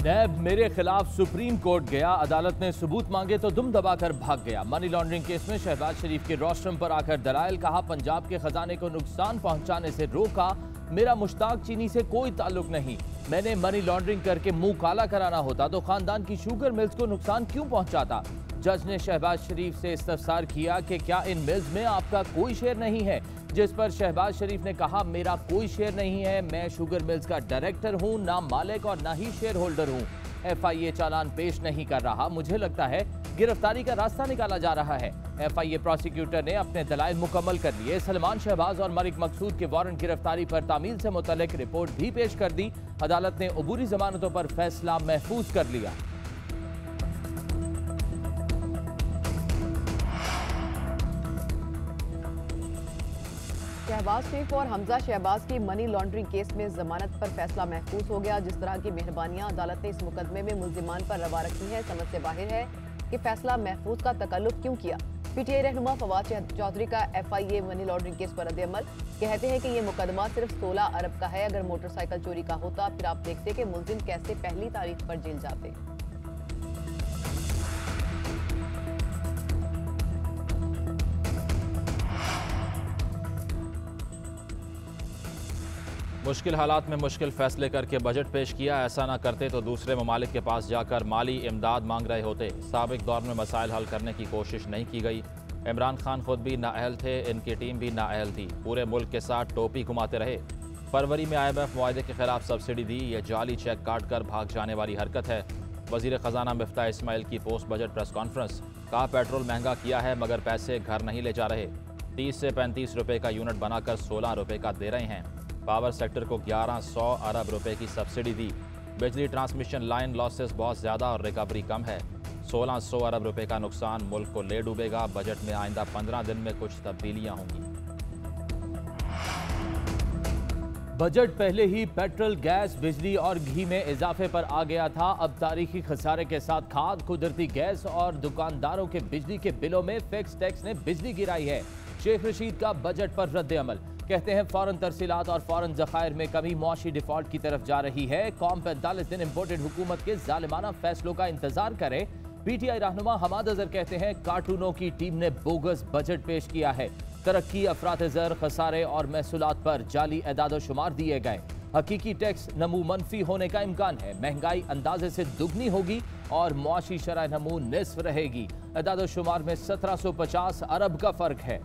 नैब मेरे खिलाफ supreme court गया, अदालत ने सबूत मांगे तो दुम दबाकर भाग गया। मनी लॉन्ड्रिंग केस में शहबाज शरीफ के रोस्ट्रम पर आकर दलाइल, कहा पंजाब के खजाने को नुकसान पहुंचाने से रोका, मेरा मुश्ताक चीनी से कोई ताल्लुक नहीं। मैंने मनी लॉन्ड्रिंग करके मुंह काला कराना होता तो खानदान की शुगर मिल्स को नुकसान क्यों पहुंचाता। जज ने शहबाज शरीफ से इस्तफसार किया कि क्या इन मिल्स में आपका कोई शेयर नहीं है, जिस पर शहबाज शरीफ ने कहा मेरा कोई शेयर नहीं है, मैं शुगर मिल्स का डायरेक्टर हूं, ना मालिक और ना ही शेयर होल्डर हूं। FIA चालान पेश नहीं कर रहा, मुझे लगता है गिरफ्तारी का रास्ता निकाला जा रहा है। FIA प्रोसिक्यूटर ने अपने दलाइल मुकम्मल कर लिए। सलमान शहबाज और मलिक मकसूद के वारंट गिरफ्तारी पर तामील से मुतल्लिक रिपोर्ट भी पेश कर दी। अदालत ने अबूरी जमानतों पर फैसला महफूज कर लिया। शहबाज शरीफ और हमजा शहबाज की मनी लॉन्ड्रिंग केस में जमानत पर फैसला महफूज हो गया। जिस तरह की मेहरबानियां अदालत ने इस मुकदमे में मुल्जिमान पर रवा रखी हैं, समझ से बाहर है कि फैसला महफूज का तकल्लुफ क्यों किया। PTI रहनुमा फवाद चौधरी का FIA मनी लॉन्ड्रिंग केस पर रद्द-ए-अमल, कहते हैं कि ये मुकदमा सिर्फ 16 अरब का है। अगर मोटरसाइकिल चोरी का होता फिर आप देखते कि मुलजिम कैसे पहली तारीख पर जेल जाते। मुश्किल हालात में मुश्किल फैसले करके बजट पेश किया, ऐसा ना करते तो दूसरे ममालिक के पास जाकर माली इमदाद मांग रहे होते। साबिक दौर में मसाइल हल करने की कोशिश नहीं की गई। इमरान खान खुद भी नाअहल थे, इनकी टीम भी नाअहल थी, पूरे मुल्क के साथ टोपी घुमाते रहे। फरवरी में IMF मुआहदे के खिलाफ सब्सिडी दी, यह जाली चेक काट कर भाग जाने वाली हरकत है। वजीर खजाना मिफ्ताह इस्माइल की पोस्ट बजट प्रेस कॉन्फ्रेंस, कहा पेट्रोल महंगा किया है मगर पैसे घर नहीं ले जा रहे। 30 से 35 रुपए का यूनिट बनाकर 16 रुपए का दे रहे हैं। पावर सेक्टर को 1100 अरब रुपए की सब्सिडी दी। बिजली ट्रांसमिशन लाइन लॉसेस बहुत ज़्यादा और रिकवरी कम है। 1600 अरब रुपए का नुकसान मुल्क को ले डूबेगा। बजट में आइंदा 15 दिन में कुछ तब्दीलियां होंगी। बजट पहले ही पेट्रोल, गैस, बिजली और घी में इजाफे पर आ गया था। अब तारीखी खसारे के साथ खाद, कुदरती गैस और दुकानदारों के बिजली के बिलों में फिक्स टैक्स ने बिजली गिराई है। शेख रशीद का बजट पर रद्द-ए-अमल, कहते हैं फौरन तरसीलात और फौरन ज़खायर में कमी मुआशी डिफॉल्ट की तरफ जा रही है। कौम 45 दिन इम्पोर्टेड हुकूमत के जालिमाना फैसलों का इंतजार करे। PTI रहनुमा हमाद अजहर कहते हैं कार्टूनों की टीम ने बोगस बजट पेश किया है। तरक्की, अफरात ज़र, खसारे और महसूलात पर जाली एदाद शुमार दिए गए। हकीकी टैक्स नमू मनफी होने का इम्कान है। महंगाई अंदाजे से दुगनी होगी और मुआशी शरह नमू निस्फ रहेगी। एदाद शुमार में 1750 अरब का फर्क है।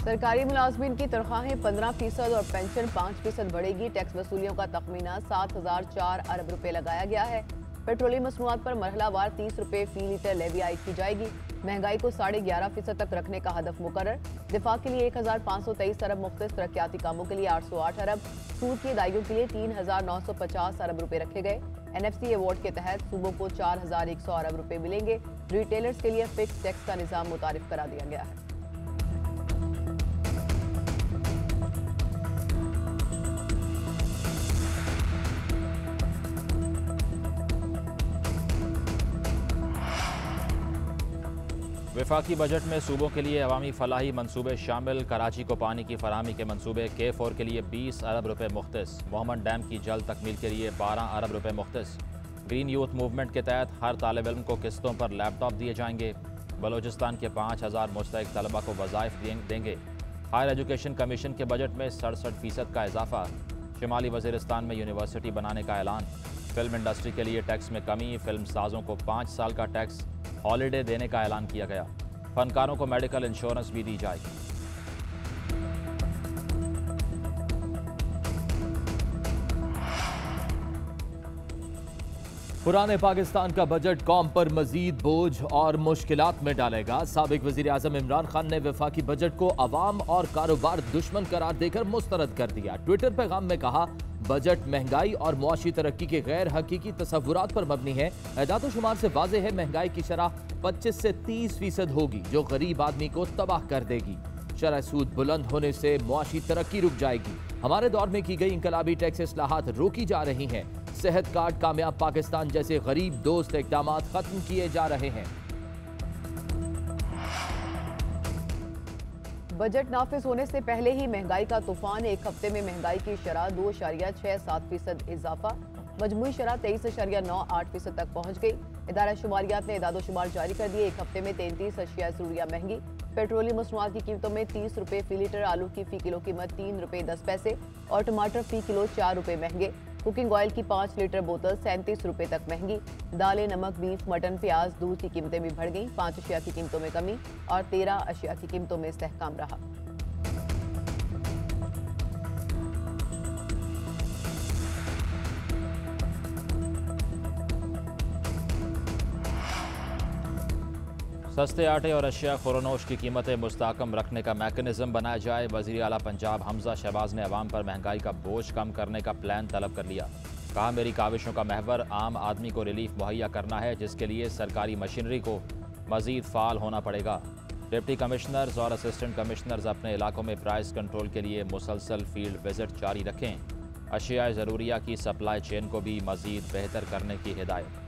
सरकारी मुलाजमीन की तनख्वाहें 15% और पेंशन 5% बढ़ेगी। टैक्स वसूलियों का तखमीना 7004 अरब रुपए लगाया गया है। पेट्रोलियम मसनूआत पर मरहलावार 30 रुपए फी लीटर लेवी आयद की जाएगी। महंगाई को 11.5% तक रखने का हदफ मुकर्रर। दिफा के लिए 1523 अरब, मुख्तलिफ तरक्याती कामों के लिए 808 अरब, सूद की अदायगियों के लिए 3950 अरब रुपए रखे गए। NFC अवार्ड के तहत सूबों को 4100 अरब रुपए मिलेंगे। रिटेलर्स के लिए फिक्स टैक्स का निज़ाम मुतारिफ करा दिया गया है। वफाकी बजट में सूबों के लिए अवामी फलाही मनसूबे शामिल। कराची को पानी की फराहमी के मनसूबे, K4 के लिए 20 अरब रुपए मुख्तस। मोहम्मद डैम की जल्द तकमील के लिए 12 अरब रुपए मुख्तस। ग्रीन यूथ मूवमेंट के तहत हर तालिब इल्म को किस्तों पर लैपटॉप दिए जाएंगे। बलोचिस्तान के 5000 मुस्तहिक तलबा को वज़ाइफ देंगे। हायर एजुकेशन कमीशन के बजट में 67% का इजाफा। शिमाली वज़ीरिस्तान में यूनिवर्सिटी बनाने का ऐलान। फिल्म इंडस्ट्री के लिए टैक्स में कमी, फिल्म साजों को 5 साल का टैक्स हॉलिडे देने का ऐलान किया गया। फनकारों को मेडिकल इंश्योरेंस भी दी जाएगी। पुराने पाकिस्तान का बजट कौम पर मजीद बोझ और मुश्किलात में डालेगा। साबिक वजीर आजम इमरान खान ने वफाकी बजट को अवाम और कारोबार दुश्मन करार देकर मुस्तरद कर दिया। ट्विटर पैगाम में कहा, बजट महंगाई और मुआशी तरक्की के गैर हकीकी तसव्वुरात पर मबनी है। एदाद शुमार से वाज़ेह है महंगाई की शरह 25 से 30% होगी, जो गरीब आदमी को तबाह कर देगी। शरह सूद बुलंद होने से मुआशी तरक्की रुक जाएगी। हमारे दौर में की गई इंकलाबी टैक्स इस्लाहात रोकी जा रही हैं। सेहत कार्ड, कामयाब पाकिस्तान जैसे गरीब दोस्त इक़दामात खत्म किए जा रहे हैं। बजट नाफिज होने से पहले ही महंगाई का तूफान। एक हफ्ते में महंगाई की शरह 2.67% इजाफा। मजमूई शरह 23.98% तक पहुंच गई। इदारा शुमारियात ने इदादोशुमार जारी कर दिए। एक हफ्ते में 33 अशिया ज़रूरिया महंगी। पेट्रोलियम मसनूआत की कीमतों में 30 रुपये फी लीटर, आलू की फी किलो कीमत 3 रुपये 10 पैसे और टमाटर फी किलो 4 रुपये महंगे। कुकिंग ऑयल की 5 लीटर बोतल 37 रुपये तक महंगी। दालें, नमक, बीफ, मटन, प्याज, दूध की कीमतें भी बढ़ गईं। 5 अशिया की कीमतों में कमी और 13 अशिया की कीमतों में इस्तेहकाम रहा। सस्ते आटे और अशिया खुरनोश की कीमतें मुस्तहकम रखने का मैकेनिज्म बनाया जाए। वज़ीर आला पंजाब हमजा शहबाज ने अवाम पर महंगाई का बोझ कम करने का प्लान तलब कर लिया। कहा, मेरी काविशों का महवर आम आदमी को रिलीफ मुहैया करना है, जिसके लिए सरकारी मशीनरी को मजीद फ़ाल होना पड़ेगा। डिप्टी कमिश्नर्स और असिस्टेंट कमिश्नर्स अपने इलाकों में प्राइस कंट्रोल के लिए मुसलसल फील्ड विजिट जारी रखें। अशिया ज़रूरिया की सप्लाई चेन को भी मजीद बेहतर करने की हिदायत।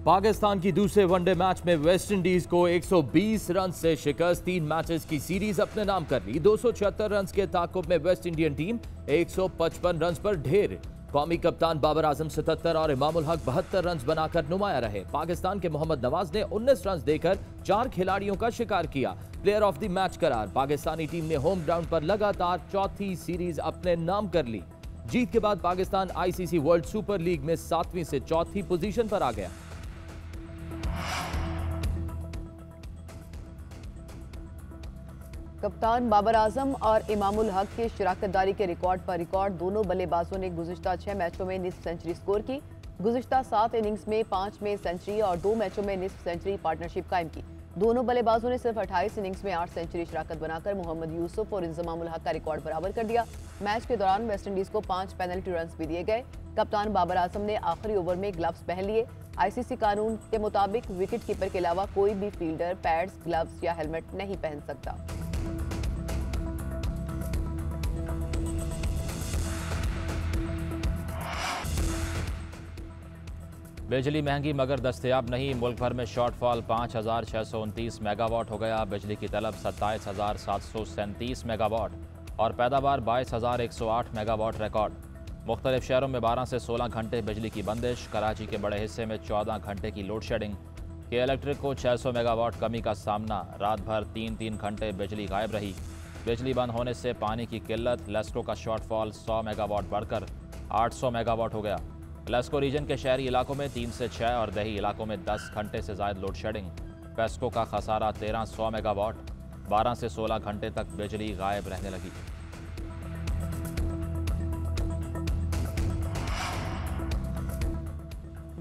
पाकिस्तान की दूसरे वनडे मैच में वेस्ट इंडीज को 120 रन से शिकस्त। 3 मैचेस की सीरीज अपने नाम कर ली। 276 रन के ताकुब में वेस्ट इंडियन टीम 155 रन पर ढेर। कौमी कप्तान बाबर आजम 77 और इमामुल हक 72 रन बनाकर नुमाया रहे। पाकिस्तान के मोहम्मद नवाज ने 19 रन देकर 4 खिलाड़ियों का शिकार किया। प्लेयर ऑफ द मैच करार। पाकिस्तानी टीम ने होम ग्राउंड पर लगातार चौथी सीरीज अपने नाम कर ली। जीत के बाद Pakistan ICC world super league में 7वीं से चौथी पोजीशन पर आ गया। कप्तान बाबर आजम और इमामुल हक के शराकतदारी के रिकॉर्ड पर रिकॉर्ड। दोनों बल्लेबाजों ने गुज़िश्ता 6 मैचों में निस्फ सेंचुरी स्कोर की। गुज़िश्ता 7 इनिंग्स में 5 में सेंचुरी और 2 मैचों में निस्फ सेंचुरी पार्टनरशिप कायम की। दोनों बल्लेबाजों ने सिर्फ 28 इनिंग्स में 8 सेंचुरी शराकत बनाकर मोहम्मद यूसुफ और इंजमामुल हक का रिकॉर्ड बराबर कर दिया। मैच के दौरान वेस्टइंडीज को 5 पेनल्टी रन भी दिए गए। कप्तान बाबर आजम ने आखिरी ओवर में ग्लव्स पहन लिए। आईसीसी कानून के मुताबिक विकेट कीपर के अलावा कोई भी फील्डर पैड्स, ग्लव्स या हेलमेट नहीं पहन सकता। बिजली महंगी मगर दस्तयाब नहीं। मुल्क भर में शॉर्टफॉल 5,629 मेगावाट हो गया। बिजली की तलब 27,737 मेगावाट और पैदावार 22,108 मेगावाट रिकॉर्ड। मुख्तलिफ शहरों में 12 से 16 घंटे बिजली की बंदिश। कराची के बड़े हिस्से में 14 घंटे की लोड शेडिंग। के इलेक्ट्रिक को 600 मेगावाट कमी का सामना। रात भर 3-3 घंटे बिजली गायब रही। बिजली बंद होने से पानी की किल्लत। लेस्को का शॉर्टफॉल 100 मेगावाट बढ़कर 800 मेगावाट हो गया। लेस्को रीजन के शहरी इलाकों में 3 से 6 और दही इलाकों में 10 घंटे से ज़ायद लोड शेडिंग। पेस्को का खसारा 1300 मेगावाट। 12 से 16 घंटे तक बिजली गायब रहने लगी।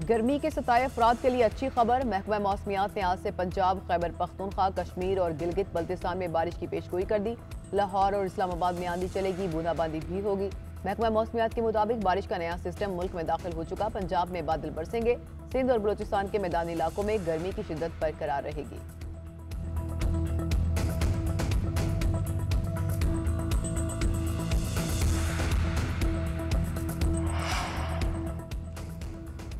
गर्मी के सताए अफराद के लिए अच्छी खबर। महकमा मौसमियात ने आज से पंजाब, खैबर पख्तूनख्वा, कश्मीर और गिलगित बल्तिस्तान में बारिश की पेशगोई कर दी। लाहौर और इस्लामाबाद में आंधी चलेगी, बूंदाबांदी भी होगी। महकमा मौसमियात के मुताबिक बारिश का नया सिस्टम मुल्क में दाखिल हो चुका। पंजाब में बादल बरसेंगे। सिंध और बलूचिस्तान के मैदानी इलाकों में गर्मी की शिद्दत बरकरार रहेगी।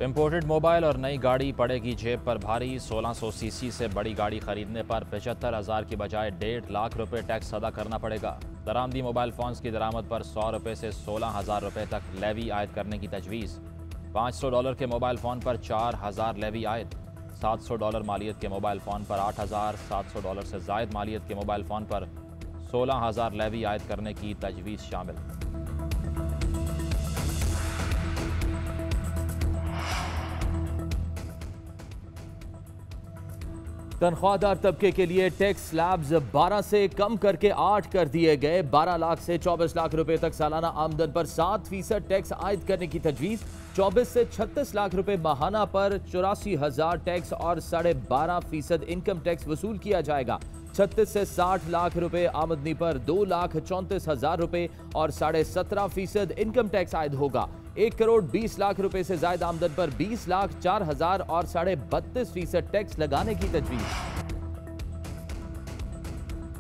इंपोर्टेड मोबाइल और नई गाड़ी पड़ेगी जेब पर भारी। 1600 सीसी से बड़ी गाड़ी खरीदने पर 75,000 की बजाय 1.5 लाख रुपए टैक्स अदा करना पड़ेगा। दरामदी मोबाइल फ़ोन्स की दरामद पर 100 रुपये से 16,000 रुपये तक लेवी आयद करने की तजवीज़। $500 के मोबाइल फ़ोन पर 4,000 लेवी आयद। $700 मालियत के मोबाइल फ़ोन पर 8,000। $700 से ज़ायद मालियत के मोबाइल फ़ोन पर 16,000 लेवी आयद करने की तजवीज़ शामिल। तनख्वाहदार तबके के लिए टैक्स स्लैब्स 12 से कम करके 8 कर दिए गए। 12 लाख से 24 लाख रुपए तक सालाना आमदन पर 7% टैक्स आयद करने की तजवीज़। 24 से 36 लाख रुपए माहाना पर 84,000 टैक्स और 12.5% इनकम टैक्स वसूल किया जाएगा। 36 से 60 लाख रुपए आमदनी पर 2,34,000 रुपए और 17.5% इनकम टैक्स आयद होगा। 1 करोड़ 20 लाख रुपए से ज्यादा आमदन पर 20,04,000 और 32.5% टैक्स लगाने की तजवीज़।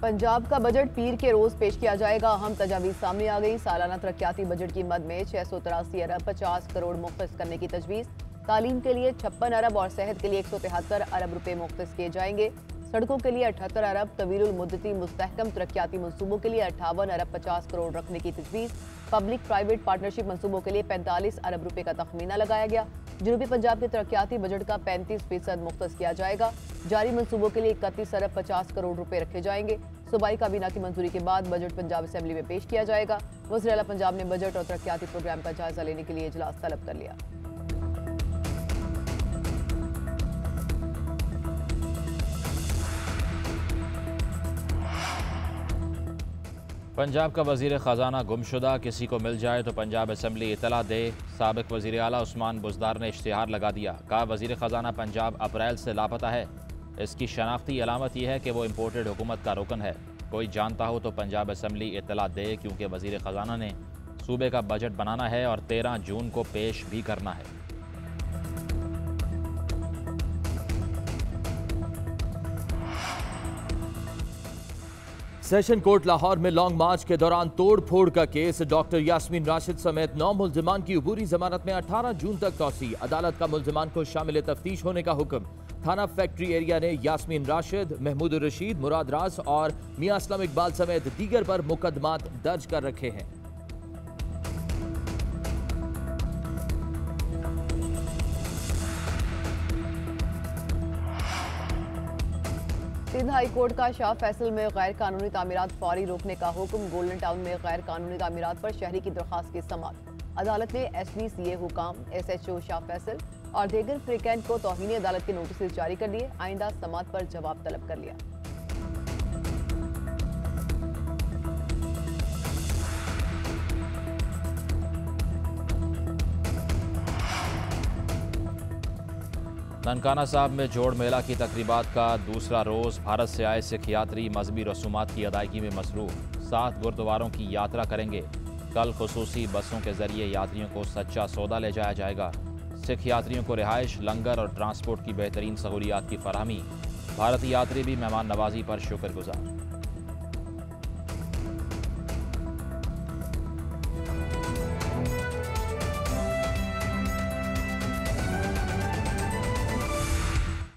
पंजाब का बजट पीर के रोज पेश किया जाएगा। अहम तजावीज़ सामने आ गई। सालाना तरक्याती बजट की मद में 683 अरब 50 करोड़ मुख्तस करने की तजवीज़। तालीम के लिए 56 अरब और सेहत के लिए 173 अरब रुपए मुख्तस किए जाएंगे। सड़कों के लिए 78 अरब, तवीलुल मुद्दती मुस्तहकम तरक्याती मंसूबों के लिए 58 अरब 50 करोड़ रखने की तजवीज़। पब्लिक प्राइवेट पार्टनरशिप मंसूबों के लिए 45 अरब रुपए का तखमीना लगाया गया। जनूबी पंजाब के तरक्याती बजट का 35% मुख्तस किया जाएगा। जारी मंसूबों के लिए 31 अरब 50 करोड़ रुपए रखे जाएंगे। सूबाई काबीना की मंजूरी के बाद बजट पंजाब असेंबली में पेश किया जाएगा। वज़ीर आला पंजाब ने बजट और तरक्याती प्रोग्राम का जायजा लेने के लिए इजलास तलब कर लिया। पंजाब का वजीर ख़जाना गुमशुदा, किसी को मिल जाए तो पंजाब असेंबली इतला दे। साबिक वजीर आला उस्मान बुज़दार ने इश्तिहार लगा दिया, कहा वजीर ख़जाना पंजाब अप्रैल से लापता है। इसकी शनाख्ती अलामत यह है कि वो इम्पोर्टेड हुकूमत का रुकन है। कोई जानता हो तो पंजाब असेंबली इतला दे, क्योंकि वजीर ख़जाना ने सूबे का बजट बनाना है और 13 जून को पेश भी करना है। सेशन कोर्ट लाहौर में लॉन्ग मार्च के दौरान तोड़ फोड़ का केस। डॉक्टर यास्मीन राशिद समेत 9 मुल्जिमान की अबूरी जमानत में 18 जून तक तौसी। अदालत का मुल्जिमान को शामिल तफ्तीश होने का हुक्म। थाना फैक्ट्री एरिया ने यास्मीन राशिद, महमूद रशीद, मुराद राज और मियां असलम इकबाल समेत दीगर पर मुकदमात दर्ज कर रखे हैं। सिंध हाई कोर्ट का शाह फैसल में गैर कानूनी तामीरात फौरी रोकने का हुक्म। गोल्डन टाउन में गैर कानूनी तामीरात पर शहरी की दरख्वास्त की समाअत। अदालत ने SVCA हुकाम, SHO शाह फैसल और दीगर फ्रीकेंट को तौहीन अदालत के नोटिस जारी कर दिए। आइंदा समाअत पर जवाब तलब कर लिया। ननकाना साहब में जोड़ मेला की तकरीबात का दूसरा रोज़। भारत से आए सिख यात्री मजहबी रसूमात की अदायगी में मसरूफ। 7 गुरुद्वारों की यात्रा करेंगे। कल खुसूसी बसों के जरिए यात्रियों को सच्चा सौदा ले जाया जाएगा। सिख यात्रियों को रिहाइश, लंगर और ट्रांसपोर्ट की बेहतरीन सहूलियात की फराहमी। भारतीय यात्री भी मेहमान नवाजी पर शुक्रगुजार।